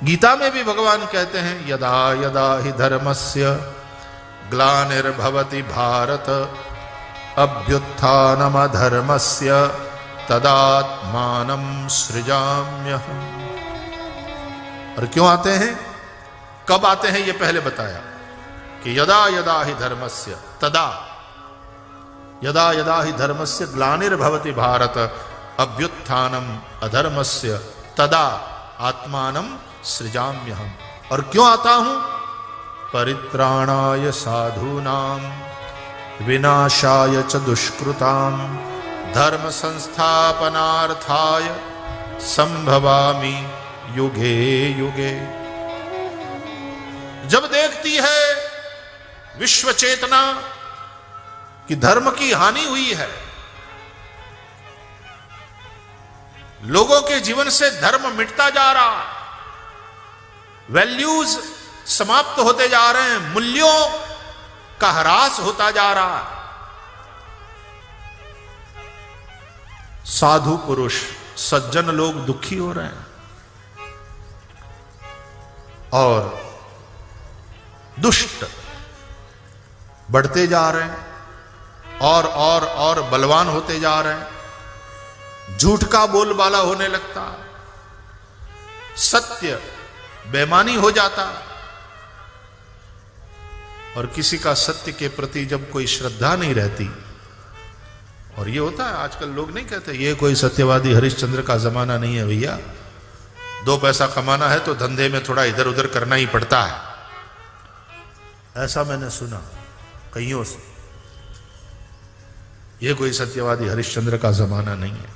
गीता में भी भगवान कहते हैं यदा यदा हि धर्मस्य ग्लानिर्भवति भारत अभ्युत्थानमधर्मस्य तदात्मानं सृजाम्यहम्। और क्यों आते हैं, कब आते हैं, ये पहले बताया कि यदा यदा हि धर्मस्य, तदा यदा यदा हि धर्मस्य ग्लानिर्भवति भारत अभ्युत्थानम अधर्मस्य तदा आत्मानं सृजाम्यहम्। और क्यों आता हूं, परित्राणाय साधूनां विनाशाय च दुष्कृतां धर्म संस्थापनार्थाय संभवामि युगे युगे। जब देखती है विश्व चेतना कि धर्म की हानि हुई है, लोगों के जीवन से धर्म मिटता जा रहा है, वैल्यूज समाप्त होते जा रहे हैं, मूल्यों का ह्रास होता जा रहा है, साधु पुरुष सज्जन लोग दुखी हो रहे हैं और दुष्ट बढ़ते जा रहे हैं और बलवान होते जा रहे हैं, झूठ का बोलबाला होने लगता है, सत्य बेईमानी हो जाता है। और किसी का सत्य के प्रति जब कोई श्रद्धा नहीं रहती, और ये होता है आजकल, लोग नहीं कहते ये कोई सत्यवादी हरिश्चंद्र का जमाना नहीं है भैया, 2 पैसा कमाना है तो धंधे में थोड़ा इधर उधर करना ही पड़ता है, ऐसा मैंने सुना कईयों से। ये कोई सत्यवादी हरिश्चंद्र का जमाना नहीं है।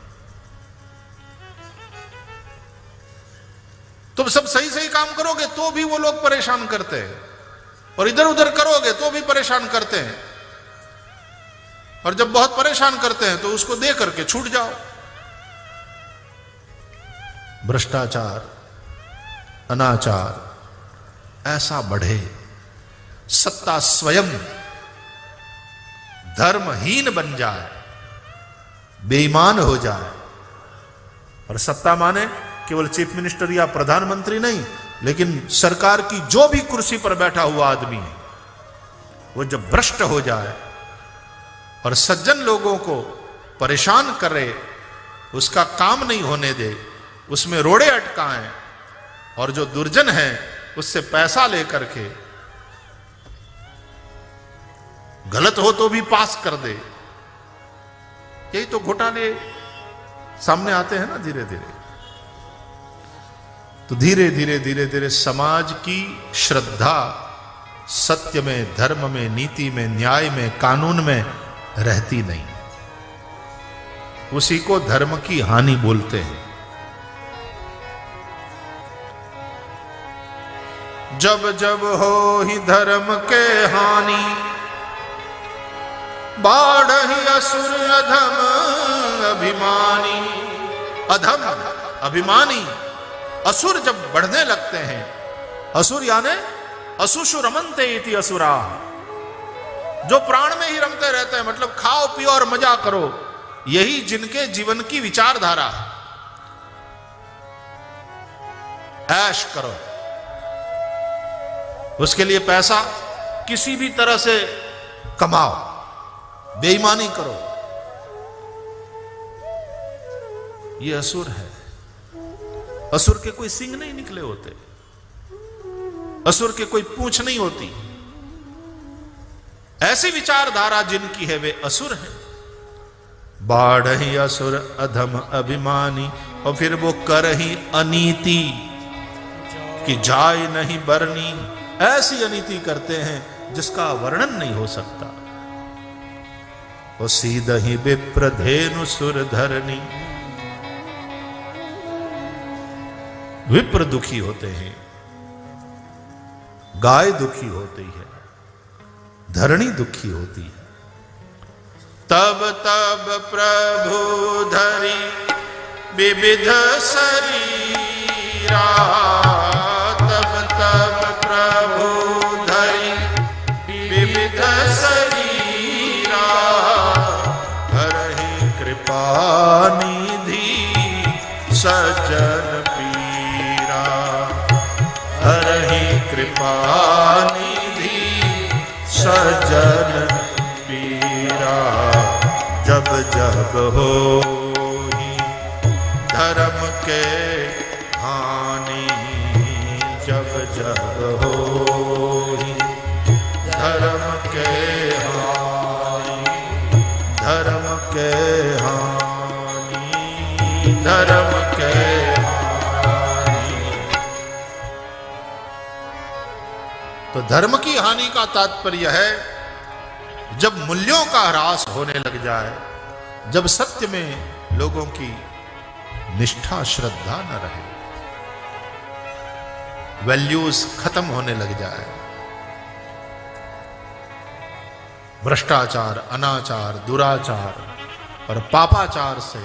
तुम सब सही सही काम करोगे तो भी वो लोग परेशान करते हैं, और इधर उधर करोगे तो भी परेशान करते हैं, और जब बहुत परेशान करते हैं तो उसको दे करके छूट जाओ। भ्रष्टाचार, अनाचार ऐसा बढ़े, सत्ता स्वयं धर्महीन बन जाए, बेईमान हो जाए। और सत्ता माने केवल चीफ मिनिस्टर या प्रधानमंत्री नहीं, लेकिन सरकार की जो भी कुर्सी पर बैठा हुआ आदमी है, वो जब भ्रष्ट हो जाए और सज्जन लोगों को परेशान करे, उसका काम नहीं होने दे, उसमें रोड़े अटकाएं, और जो दुर्जन है उससे पैसा लेकर के गलत हो तो भी पास कर दे, यही तो घोटाले सामने आते हैं ना धीरे धीरे। तो धीरे धीरे धीरे धीरे समाज की श्रद्धा सत्य में, धर्म में, नीति में, न्याय में, कानून में रहती नहीं, उसी को धर्म की हानि बोलते हैं। जब जब हो ही धर्म के हानि बाढ़हि असुर अधम अभिमानी। अधम अभिमानी असुर जब बढ़ने लगते हैं, असुर यानी असुषु रमन्ते इति असुरा, जो प्राण में ही रमते रहते हैं, मतलब खाओ पियो और मजा करो, यही जिनके जीवन की विचारधारा है। ऐश करो, उसके लिए पैसा किसी भी तरह से कमाओ, बेईमानी करो, ये असुर है। असुर के कोई सिंग नहीं निकले होते, असुर के कोई पूंछ नहीं होती। ऐसी विचारधारा जिनकी है वे असुर है। बाढ़हि असुर अधम अभिमानी, और फिर वो करहि अनीति कि जाय नहीं बरनी, ऐसी अनीति करते हैं जिसका वर्णन नहीं हो सकता। वो सीधहि विप्र धेनु सुर धरनी, विप्र दुखी होते हैं, गाय दुखी होती है, धरणी दुखी होती है। तब तब प्रभु धरी विविध शरीरा, तब तब प्रभु धरी विविध शरीरा, हरहि कृपा निधि सज्जन पीरा। कृपा निधि सज्जन पीरा, जब जब हो धर्म के हानि, जब जब हो धर्म के हानि, धर्म के हानि, धर्म के हानि। तो धर्म की हानि का तात्पर्य है जब मूल्यों का ह्रास होने लग जाए, जब सत्य में लोगों की निष्ठा श्रद्धा न रहे, वैल्यूज खत्म होने लग जाए, भ्रष्टाचार, अनाचार, दुराचार और पापाचार से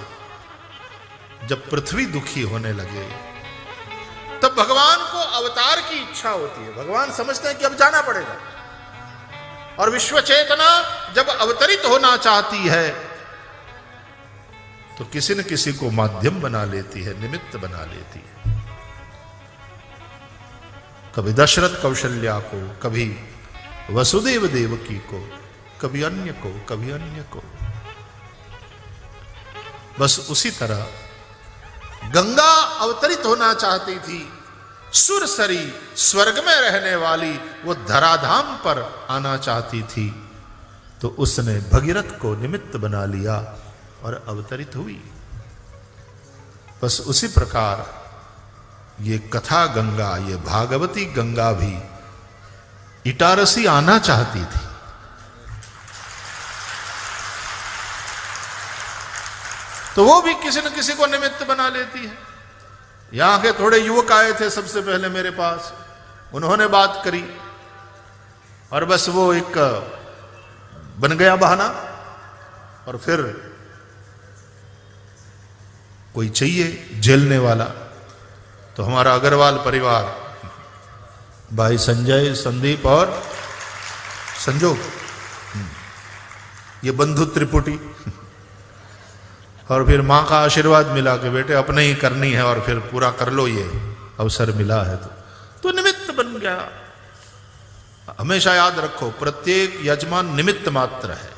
जब पृथ्वी दुखी होने लगे, तब भगवान को अवतार की इच्छा होती है। भगवान समझते हैं कि अब जाना पड़ेगा, और विश्व चेतना जब अवतरित होना चाहती है तो किसी न किसी को माध्यम बना लेती है, निमित्त बना लेती है। कभी दशरथ कौशल्या को, कभी वसुदेव देवकी को, कभी अन्य को, कभी अन्य को। बस उसी तरह गंगा अवतरित होना चाहती थी, सुरसरी स्वर्ग में रहने वाली वो धराधाम पर आना चाहती थी, तो उसने भगीरथ को निमित्त बना लिया और अवतरित हुई। बस उसी प्रकार ये कथा गंगा, ये भागवती गंगा भी इटारसी आना चाहती थी, तो वो भी किसी न किसी को निमित्त बना लेती है। यहां के थोड़े युवक आए थे सबसे पहले मेरे पास, उन्होंने बात करी और बस वो एक बन गया बहाना, और फिर कोई चाहिए झेलने वाला। तो हमारा अग्रवाल परिवार, भाई संजय, संदीप और संजोग, ये बंधु त्रिपुटी, और फिर मां का आशीर्वाद मिला कि बेटे अपने ही करनी है और फिर पूरा कर लो, ये अवसर मिला है तो निमित्त बन गया। हमेशा याद रखो, प्रत्येक यजमान निमित्त मात्र है,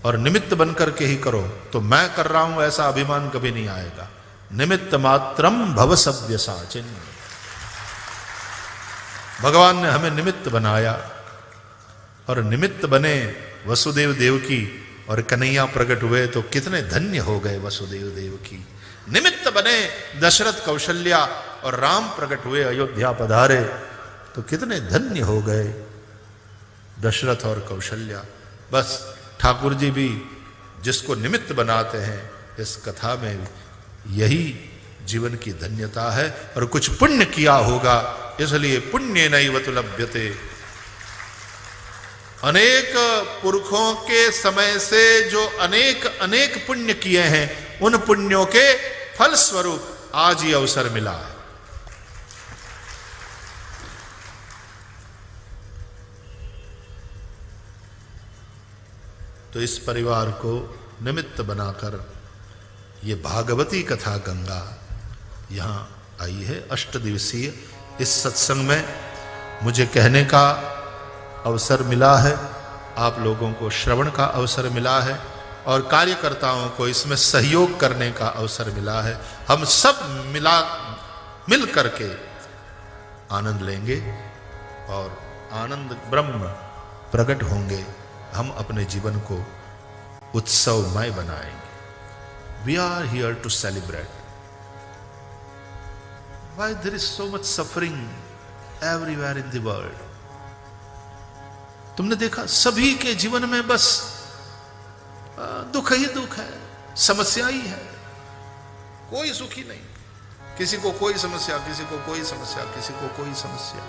और निमित्त बनकर के ही करो। तो मैं कर रहा हूं ऐसा अभिमान कभी नहीं आएगा। निमित्त मात्रम भव सव्य साचिन। भगवान ने हमें निमित्त बनाया, और निमित्त बने वसुदेव देवकी और कन्हैया प्रकट हुए, तो कितने धन्य हो गए वसुदेव देवकी। निमित्त बने दशरथ कौशल्या और राम प्रकट हुए, अयोध्या पधारे, तो कितने धन्य हो गए दशरथ और कौशल्या। बस ठाकुर जी भी जिसको निमित्त बनाते हैं, इस कथा में यही जीवन की धन्यता है। और कुछ पुण्य किया होगा, इसलिए पुण्य नैव तु लभ्यते। अनेक पुरखों के समय से जो अनेक अनेक पुण्य किए हैं, उन पुण्यों के फल स्वरूप आज ये अवसर मिला है। तो इस परिवार को निमित्त बनाकर ये भागवती कथा गंगा यहां आई है 8 दिवसीय। इस सत्संग में मुझे कहने का अवसर मिला है, आप लोगों को श्रवण का अवसर मिला है, और कार्यकर्ताओं को इसमें सहयोग करने का अवसर मिला है। हम सब मिल करके आनंद लेंगे और आनंद ब्रह्म प्रकट होंगे। हम अपने जीवन को उत्सवमय बनाएंगे। We are here to celebrate. Why there is so much suffering everywhere in the world? तुमने देखा सभी के जीवन में बस दुख ही दुख है, समस्या ही है, कोई सुखी नहीं। किसी को कोई समस्या, किसी को कोई समस्या, किसी को कोई समस्या।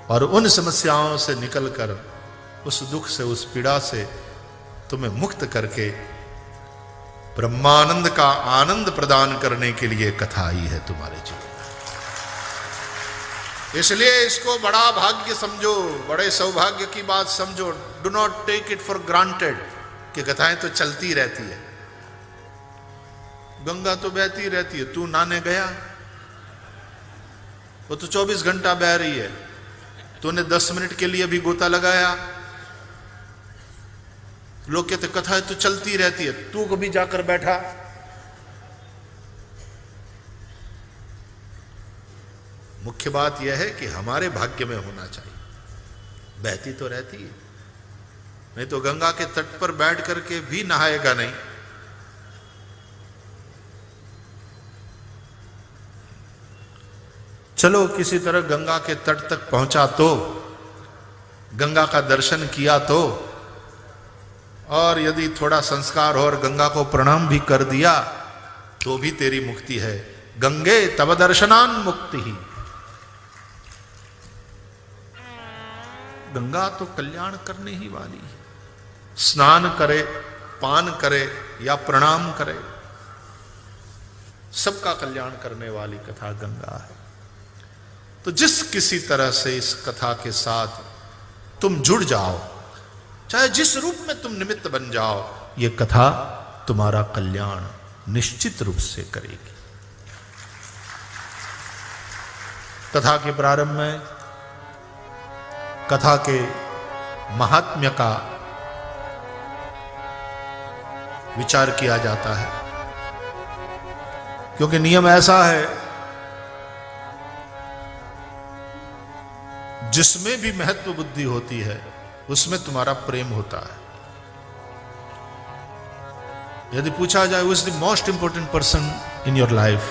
और उन समस्याओं से निकलकर, उस दुख से, उस पीड़ा से तुम्हें मुक्त करके ब्रह्मानंद का आनंद प्रदान करने के लिए कथा आई है तुम्हारे जीवन में। इसलिए इसको बड़ा भाग्य समझो, बड़े सौभाग्य की बात समझो। Do not take it for granted कि कथाएं तो चलती रहती है, गंगा तो बहती रहती है, तू नहाने गया वो तो 24 घंटा बह रही है, तूने 10 मिनट के लिए भी गोता लगाया। लोग कहते कथा तो चलती रहती है, तू कभी जाकर बैठा। मुख्य बात यह है कि हमारे भाग्य में होना चाहिए। बहती तो रहती है, नहीं तो गंगा के तट पर बैठ करके भी नहाएगा नहीं। चलो किसी तरह गंगा के तट तक पहुंचा तो, गंगा का दर्शन किया तो, और यदि थोड़ा संस्कार और गंगा को प्रणाम भी कर दिया तो भी तेरी मुक्ति है। गंगे तव दर्शनान मुक्ति ही। गंगा तो कल्याण करने ही वाली है। स्नान करे, पान करे या प्रणाम करे, सबका कल्याण करने वाली कथा गंगा है। तो जिस किसी तरह से इस कथा के साथ तुम जुड़ जाओ, चाहे जिस रूप में तुम निमित्त बन जाओ, ये कथा तुम्हारा कल्याण निश्चित रूप से करेगी। कथा के प्रारंभ में कथा के महात्म्य का विचार किया जाता है, क्योंकि नियम ऐसा है, जिसमें भी महत्व बुद्धि होती है उसमें तुम्हारा प्रेम होता है। यदि पूछा जाए who is the most important person in your life,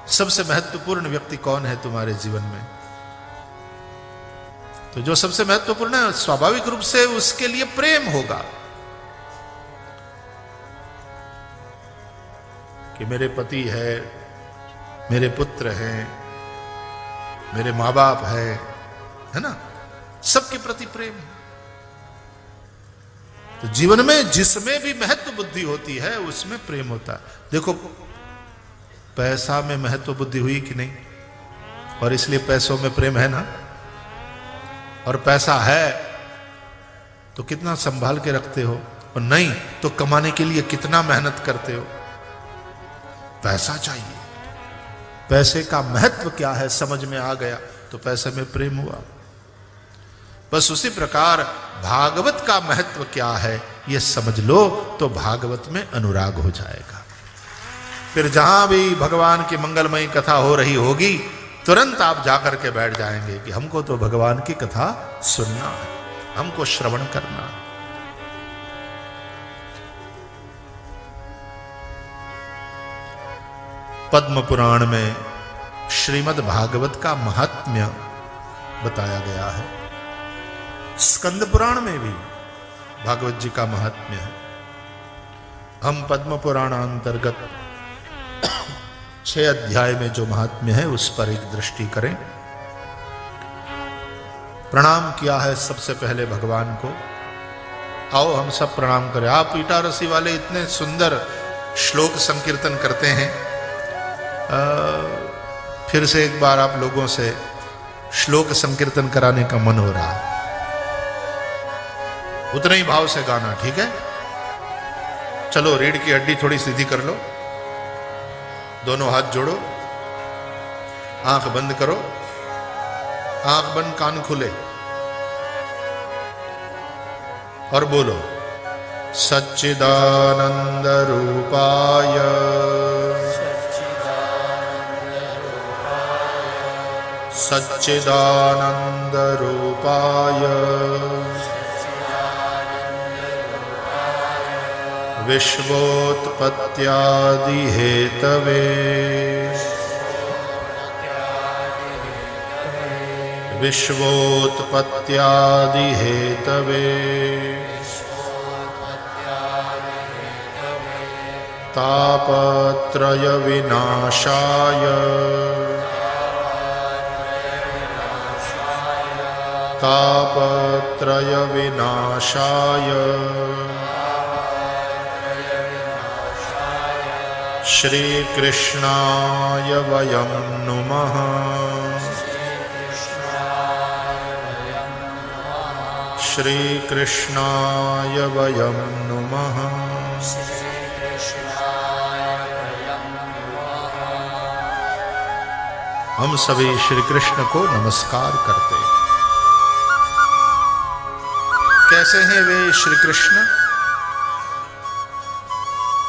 सबसे महत्वपूर्ण व्यक्ति कौन है तुम्हारे जीवन में, तो जो सबसे महत्वपूर्ण है स्वाभाविक रूप से उसके लिए प्रेम होगा कि मेरे पति है, मेरे पुत्र हैं, मेरे मां बाप है ना, सबके प्रति प्रेम है। तो जीवन में जिसमें भी महत्व बुद्धि होती है उसमें प्रेम होता है। देखो पैसा में महत्व बुद्धि हुई कि नहीं, और इसलिए पैसों में प्रेम है ना। और पैसा है तो कितना संभाल के रखते हो, और नहीं तो कमाने के लिए कितना मेहनत करते हो। पैसा चाहिए, पैसे का महत्व क्या है समझ में आ गया तो पैसे में प्रेम हुआ। बस उसी प्रकार भागवत का महत्व क्या है ये समझ लो तो भागवत में अनुराग हो जाएगा। फिर जहां भी भगवान की मंगलमयी कथा हो रही होगी तुरंत आप जाकर के बैठ जाएंगे कि हमको तो भगवान की कथा सुनना है, हमको श्रवण करना है। पद्म पुराण में श्रीमद् भागवत का महात्म्य बताया गया है। स्कंद पुराण में भी भागवत जी का महात्म्य है। हम पद्म पुराण अंतर्गत 6 अध्याय में जो महात्म्य है उस पर एक दृष्टि करें। प्रणाम किया है सबसे पहले भगवान को। आओ हम सब प्रणाम करें। आप ईटा रसी वाले इतने सुंदर श्लोक संकीर्तन करते हैं, फिर से एक बार आप लोगों से श्लोक संकीर्तन कराने का मन हो रहा है। उतने ही भाव से गाना, ठीक है? चलो रीढ़ की हड्डी थोड़ी सीधी कर लो, दोनों हाथ जोड़ो, आंख बंद करो, आंख बंद कान खुले और बोलो सच्चिदानंद रूपाय सच्चिदानंद रूपाय विश्वोत्पत्त्यादि हेतवे विश्वोत्पत्त्यादि हेतवे तापत्रय विनाशाय तापत्रय विनाशाय श्री कृष्णाय वयं नुमः श्री कृष्णाय वयं नुमः हम सभी श्री कृष्ण को नमस्कार करते हैं। कैसे हैं वे श्री कृष्ण?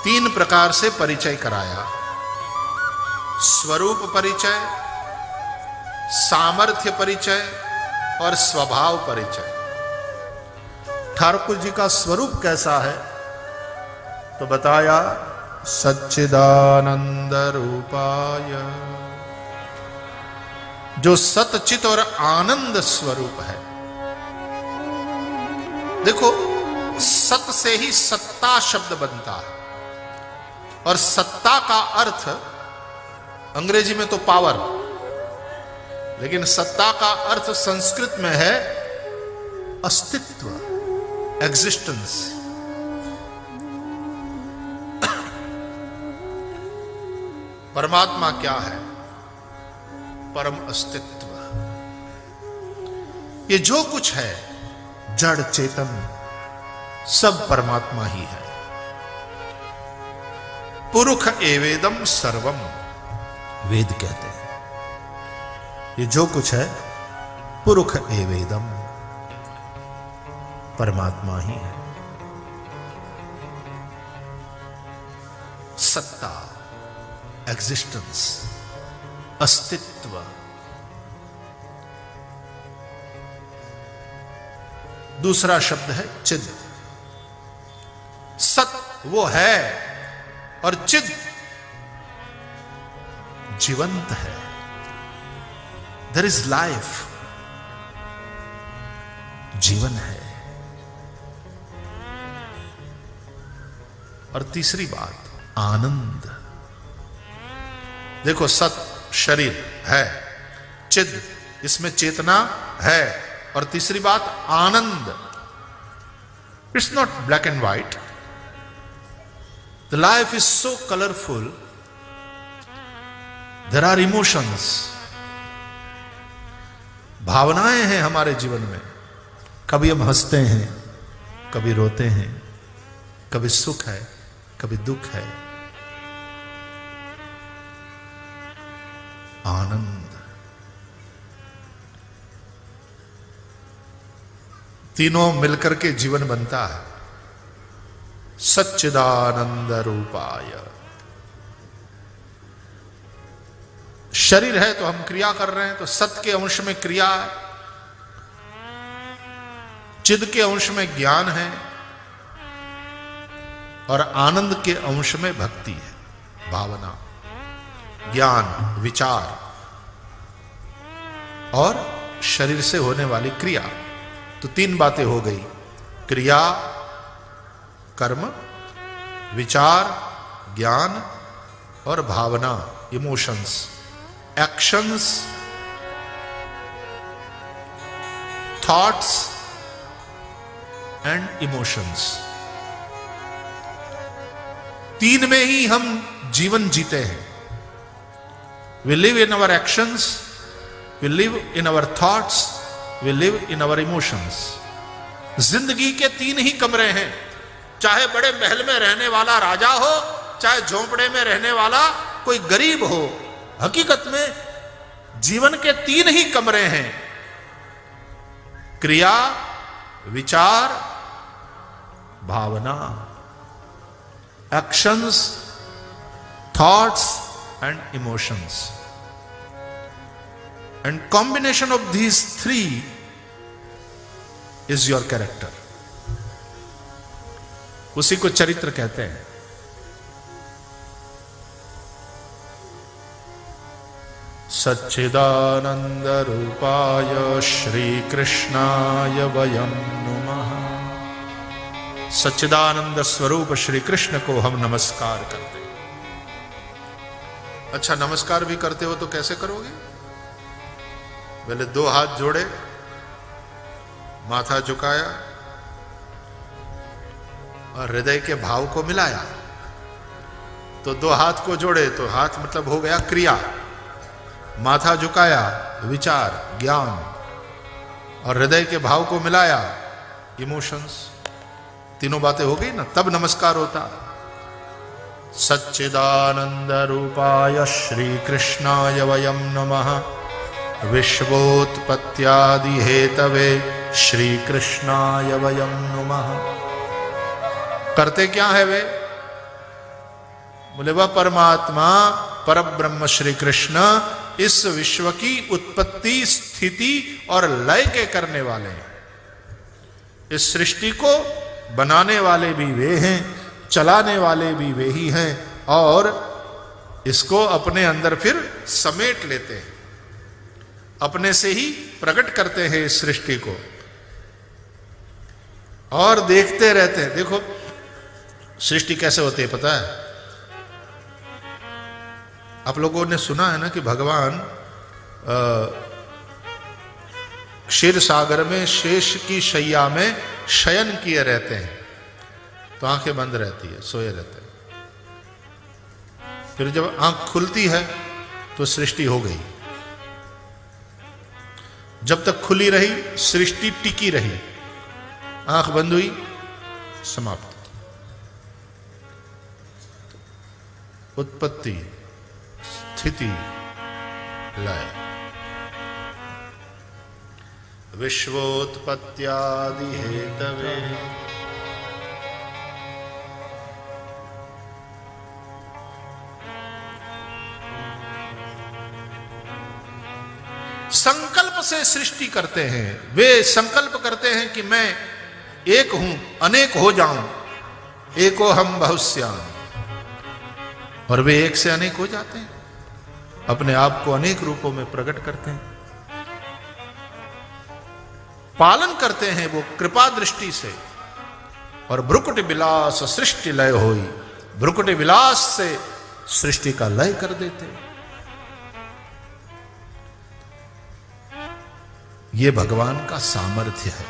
3 प्रकार से परिचय कराया। स्वरूप परिचय, सामर्थ्य परिचय और स्वभाव परिचय। ठाकुर जी का स्वरूप कैसा है तो बताया सच्चिदानंद रूपाय, जो सतचित और आनंद स्वरूप है। देखो, सत से ही सत्ता शब्द बनता है और सत्ता का अर्थ अंग्रेजी में तो पावर, लेकिन सत्ता का अर्थ संस्कृत में है अस्तित्व, एग्जिस्टेंस। परमात्मा क्या है? परम अस्तित्व। ये जो कुछ है, जड़ चेतन, सब परमात्मा ही है। पुरुष एवेदम सर्वम, वेद कहते हैं। ये जो कुछ है पुरुष एवेदम, परमात्मा ही है। सत्ता, एग्जिस्टेंस, अस्तित्व। दूसरा शब्द है चिद। सत वो है और चिद जीवंत है। देयर इज लाइफ, जीवन है। और तीसरी बात, आनंद। देखो, सत शरीर है, चिद इसमें चेतना है, और तीसरी बात आनंद। It's not black and white. The life is so colourful. There are emotions, भावनाएं हैं हमारे जीवन में। कभी हम हंसते हैं, कभी रोते हैं, कभी सुख है, कभी दुख है। आनंद, तीनों मिलकर के जीवन बनता है। सच्चिदानंद रूपाय। शरीर है तो हम क्रिया कर रहे हैं, तो सत के अंश में क्रिया है, चिद के अंश में ज्ञान है, और आनंद के अंश में भक्ति है, भावना, ज्ञान, विचार और शरीर से होने वाली क्रिया। तो 3 बातें हो गई, क्रिया, कर्म, विचार, ज्ञान और भावना, emotions, actions, thoughts and emotions. 3 में ही हम जीवन जीते हैं। We live in our actions, we live in our thoughts, we live in our emotions. जिंदगी के 3 ही कमरे हैं। चाहे बड़े महल में रहने वाला राजा हो, चाहे झोंपड़े में रहने वाला कोई गरीब हो, हकीकत में जीवन के 3 ही कमरे हैं, क्रिया, विचार, भावना, actions, thoughts and emotions. And combination of these 3 is your character. उसी को चरित्र कहते हैं। सच्चिदानंद रूपाय श्री कृष्णाय वयं नुमः। सच्चिदानंद स्वरूप श्री कृष्ण को हम नमस्कार करते हैं। अच्छा, नमस्कार भी करते हो तो कैसे करोगे? पहले 2 हाथ जोड़े, माथा झुकाया और हृदय के भाव को मिलाया। तो 2 हाथ को जोड़े तो हाथ मतलब हो गया क्रिया, माथा झुकाया विचार, ज्ञान, और हृदय के भाव को मिलाया इमोशंस। तीनों बातें हो गई ना, तब नमस्कार होता। सच्चिदानंद रूपाय श्री कृष्णाय वयं नमः। विश्वोत्पत्त्यादि हेतवे श्री कृष्णाय वयं नमः। करते क्या है वे? बोले वह परमात्मा परब्रह्म श्री कृष्ण इस विश्व की उत्पत्ति, स्थिति और लय के करने वाले हैं। इस सृष्टि को बनाने वाले भी वे हैं, चलाने वाले भी वे ही हैं, और इसको अपने अंदर फिर समेट लेते हैं, अपने से ही प्रकट करते हैं इस सृष्टि को और देखते रहते हैं। देखो सृष्टि कैसे होती है पता है? आप लोगों ने सुना है ना कि भगवान क्षीर सागर में शेष की शैया में शयन किए रहते हैं, तो आंखें बंद रहती है, सोए रहते हैं। फिर जब आंख खुलती है तो सृष्टि हो गई। जब तक खुली रही सृष्टि टिकी रही, आंख बंद हुई समाप्त। उत्पत्ति, स्थिति, लय। विश्वोत्पत्त्यादि हेतवे संकल्प से सृष्टि करते हैं। वे संकल्प करते हैं कि मैं एक हूं, अनेक हो जाऊं, एको हम बहुश्याम, और वे एक से अनेक हो जाते हैं, अपने आप को अनेक रूपों में प्रकट करते हैं, पालन करते हैं वो कृपा दृष्टि से। और भ्रुकुटि विलास सृष्टि लय होई, भ्रुकुटि विलास से सृष्टि का लय कर देते हैं। ये भगवान का सामर्थ्य है।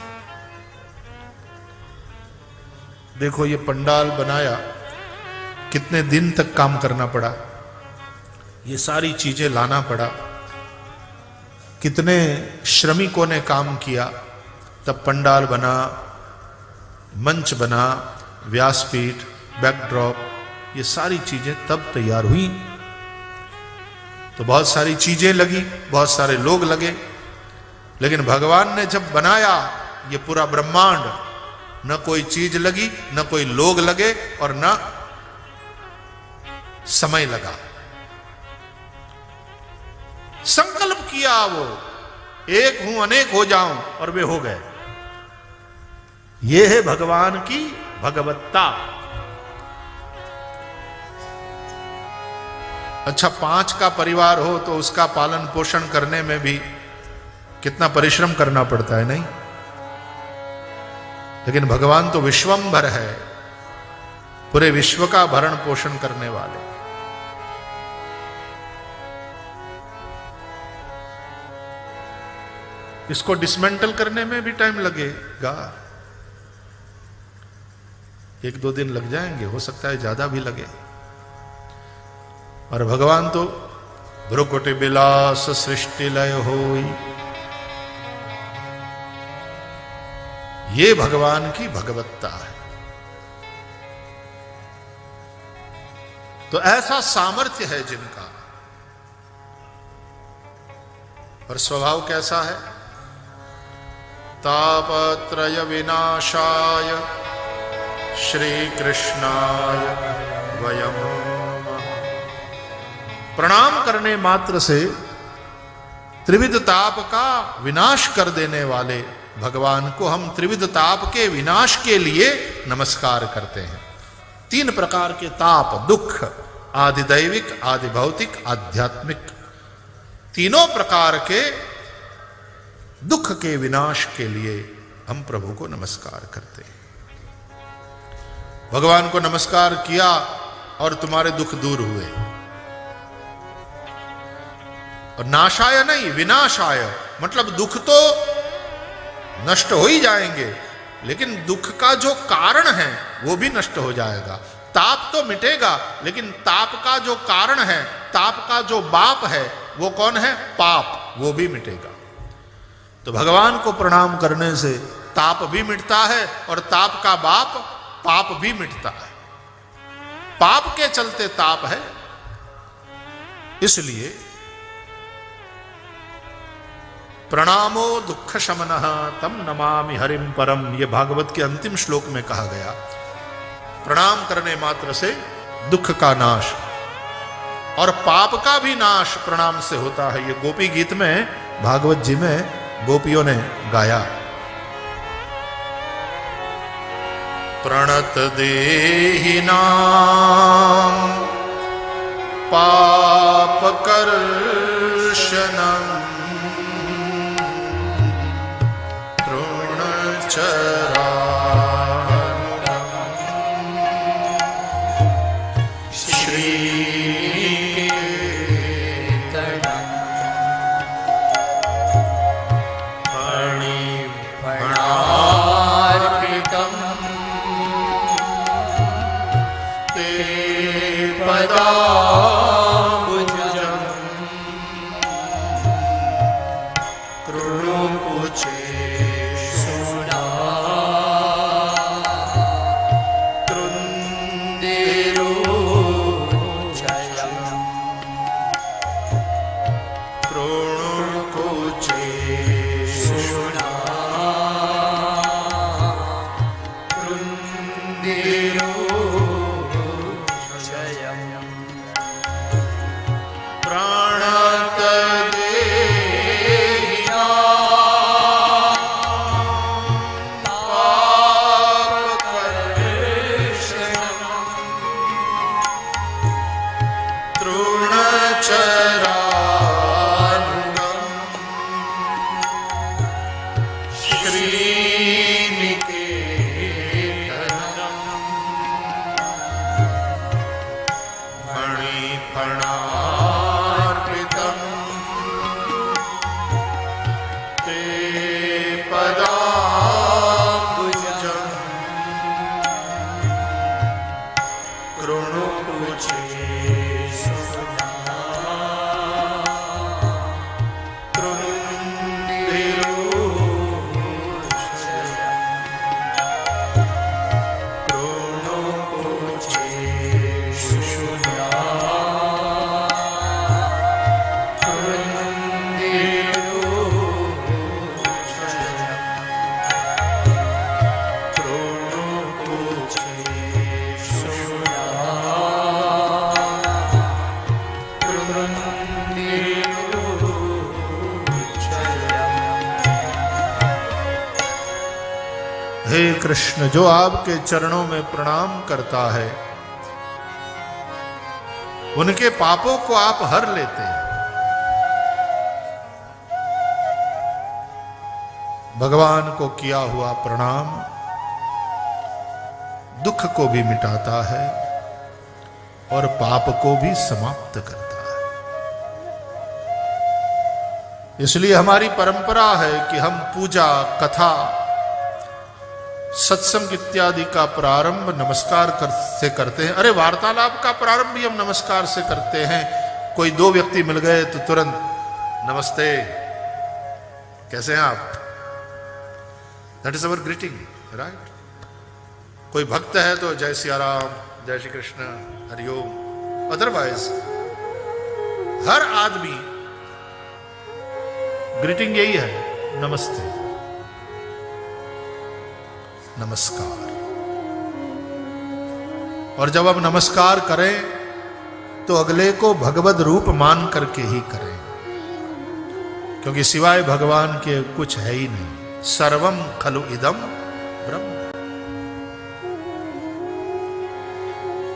देखो ये पंडाल बनाया, कितने दिन तक काम करना पड़ा, ये सारी चीजें लाना पड़ा, कितने श्रमिकों ने काम किया, तब पंडाल बना, मंच बना, व्यासपीठ, बैकड्रॉप, ये सारी चीजें तब तैयार हुई। तो बहुत सारी चीजें लगी, बहुत सारे लोग लगे, लेकिन भगवान ने जब बनाया ये पूरा ब्रह्मांड, न कोई चीज लगी, न कोई लोग लगे, और न समय लगा। संकल्प किया वो, एक हूं अनेक हो जाऊं, और वे हो गए। ये है भगवान की भगवत्ता। अच्छा 5 का परिवार हो तो उसका पालन पोषण करने में भी कितना परिश्रम करना पड़ता है, नहीं? लेकिन भगवान तो विश्वंभर है, पूरे विश्व का भरण पोषण करने वाले। इसको डिसमेंटल करने में भी टाइम लगेगा, 1-2 दिन लग जाएंगे, हो सकता है ज्यादा भी लगे। और भगवान तो भ्रुकुटि विलास सृष्टि लय होई, ये भगवान की भगवत्ता है। तो ऐसा सामर्थ्य है जिनका, और स्वभाव कैसा है? तापत्रय विनाशाय श्री कृष्णाय वयं नमः। प्रणाम करने मात्र से त्रिविध ताप का विनाश कर देने वाले भगवान को हम त्रिविध ताप के विनाश के लिए नमस्कार करते हैं। 3 प्रकार के ताप, दुख, आदि दैविक, आदि भौतिक, आध्यात्मिक, तीनों प्रकार के दुख के विनाश के लिए हम प्रभु को नमस्कार करते हैं। भगवान को नमस्कार किया और तुम्हारे दुख दूर हुए। और नाशाय नहीं, विनाशाय, मतलब दुख तो नष्ट हो ही जाएंगे, लेकिन दुख का जो कारण है वो भी नष्ट हो जाएगा। ताप तो मिटेगा, लेकिन ताप का जो कारण है, ताप का जो बाप है, वो कौन है? पाप, वो भी मिटेगा। तो भगवान को प्रणाम करने से ताप भी मिटता है, और ताप का बाप पाप भी मिटता है। पाप के चलते ताप है। इसलिए प्रणामो दुख शमनः तम नमामि हरिम परम, यह भागवत के अंतिम श्लोक में कहा गया। प्रणाम करने मात्र से दुख का नाश और पाप का भी नाश प्रणाम से होता है। ये गोपी गीत में भागवत जी में गोपियों ने गाया। प्रणत देहि नाम पाप कर्षणम तृणचरा हे कृष्ण, जो आपके चरणों में प्रणाम करता है उनके पापों को आप हर लेते हैं। भगवान को किया हुआ प्रणाम दुख को भी मिटाता है और पाप को भी समाप्त करता है। इसलिए हमारी परंपरा है कि हम पूजा, कथा, सत्संग इत्यादि का प्रारंभ नमस्कार से करते हैं। अरे वार्तालाप का प्रारंभ भी हम नमस्कार से करते हैं। कोई दो व्यक्ति मिल गए तो तुरंत नमस्ते, कैसे हैं आप? That is our greeting, right? कोई भक्त है तो जय सिया राम, जय श्री कृष्ण, हरिओम। अदरवाइज हर आदमी ग्रीटिंग यही है, नमस्ते, नमस्कार। और जब हम नमस्कार करें तो अगले को भगवद रूप मान करके ही करें, क्योंकि सिवाय भगवान के कुछ है ही नहीं। सर्वम खलु इदम ब्रह्म।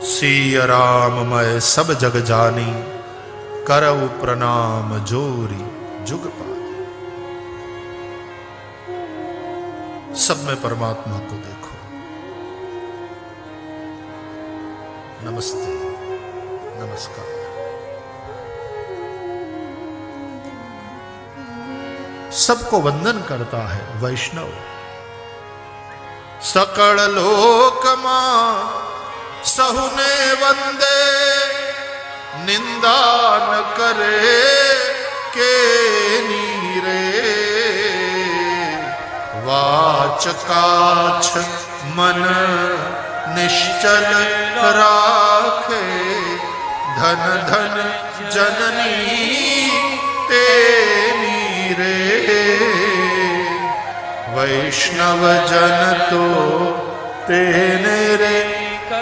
सिया राम मैं सब जग जानी, करऊ प्रणाम जोरी जुग पानी। सब में परमात्मा को देखो। नमस्ते, नमस्कार। सबको वंदन करता है वैष्णव। सकल लोक मां सहुने वंदे, निंदा न करे के नीरे। वाच काछ मन निश्चल राखे, धन धन जननी तेनी रे। वैष्णव जन तो तेने रे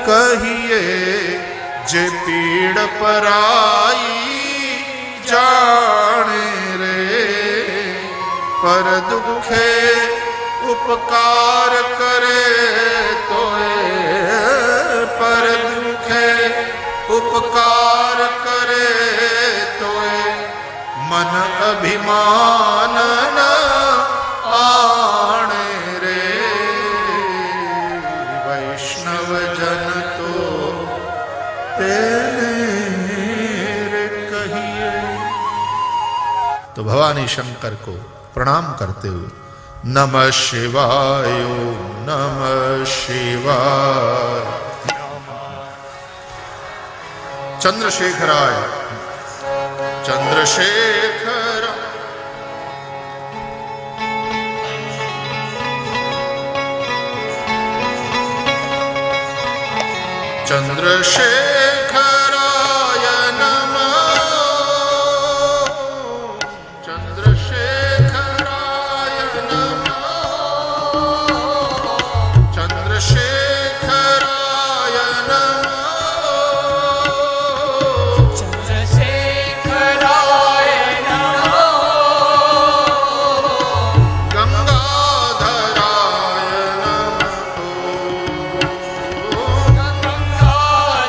कहिए, जे पीड़ पराई जाने रे। पर दुखे उपकार करे तोए, पर दुखे उपकार करे तोए, मन अभिमान न आने रे। वैष्णव जन तो तेरे कहिए। तो भवानी शंकर को प्रणाम करते हुए नमः शिवाय, नमः शिवाय। चंद्रशेखराय, चंद्रशेखर चंद्रशेखराय नमः, चंद्रशेखराय नमः, चंद्रशेखराय नमः, चंद्रशेखराय नमः, गंगाधराय नमः, गंगाधराय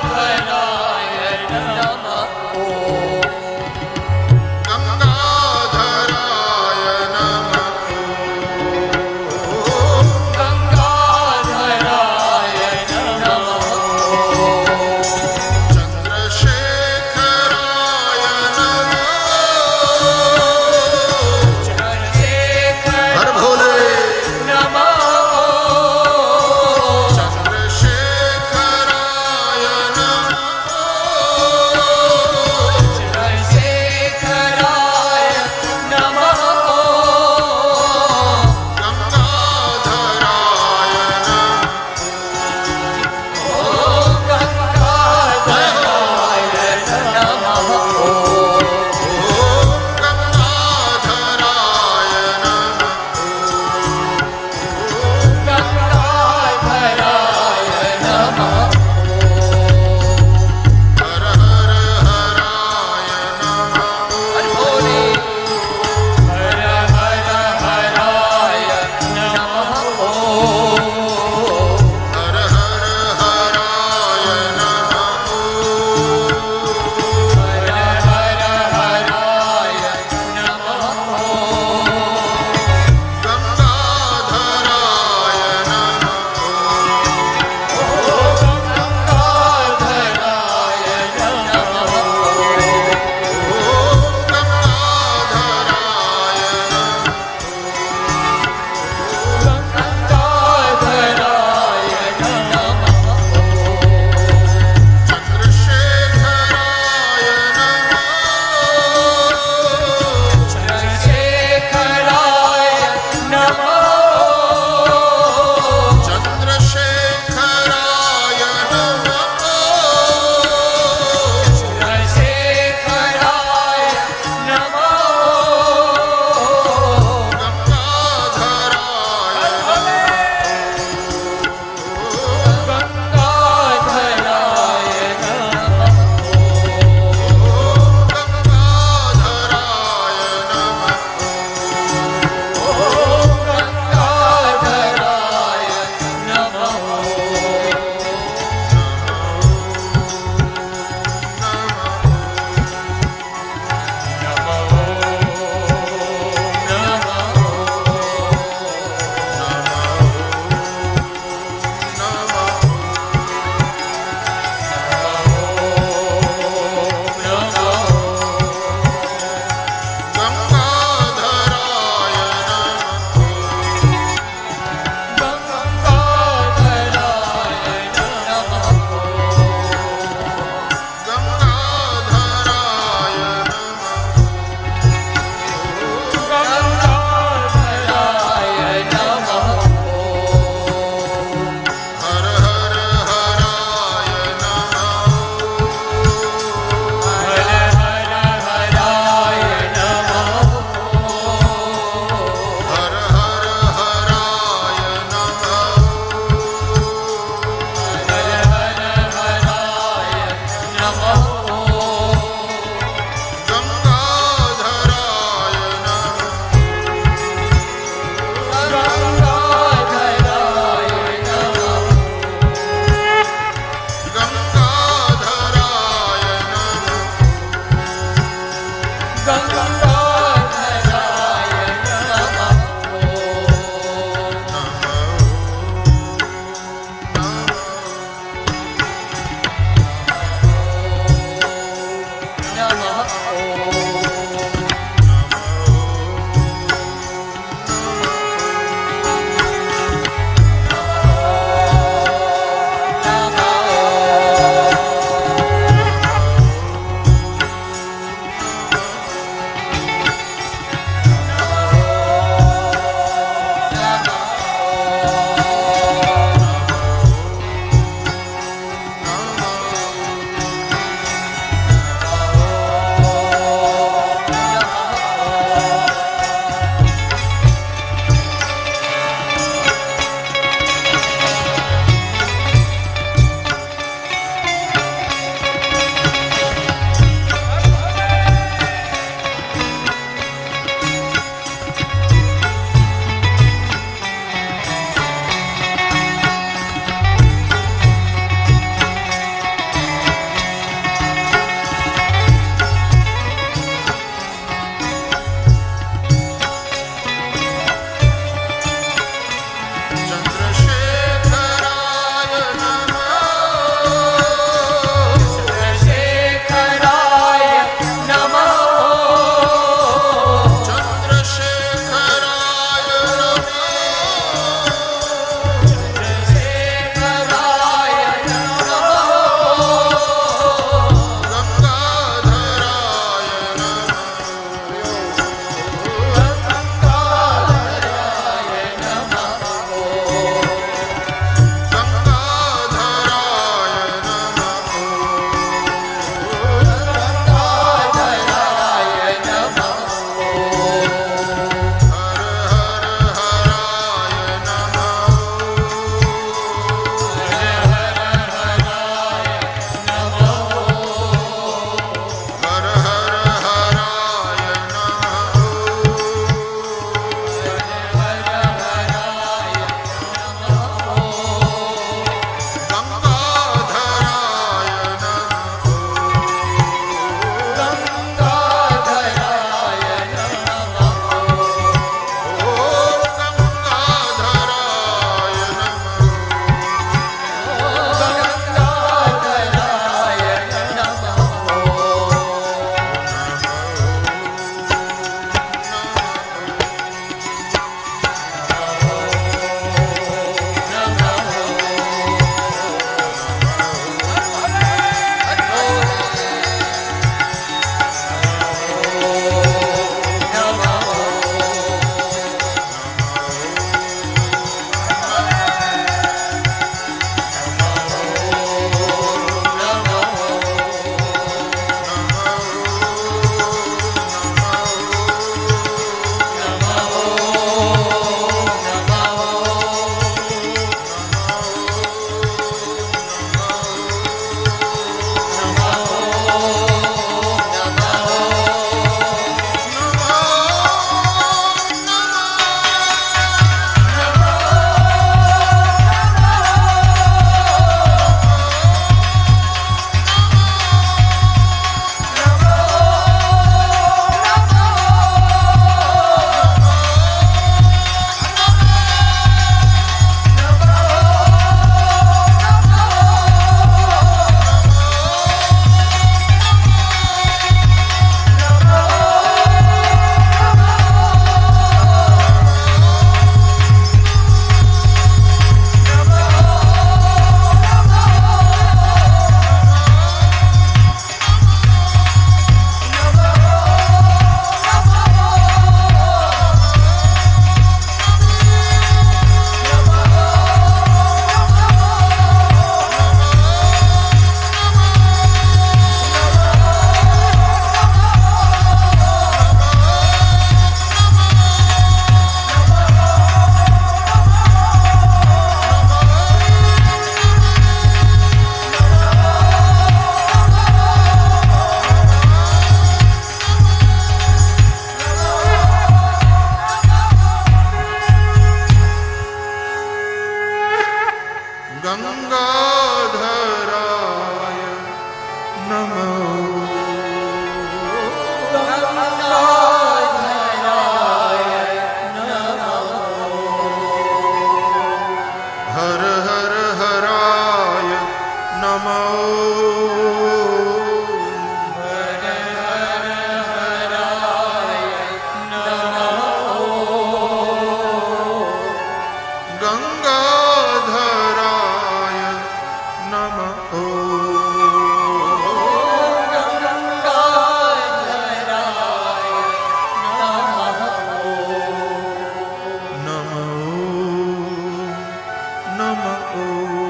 ओम।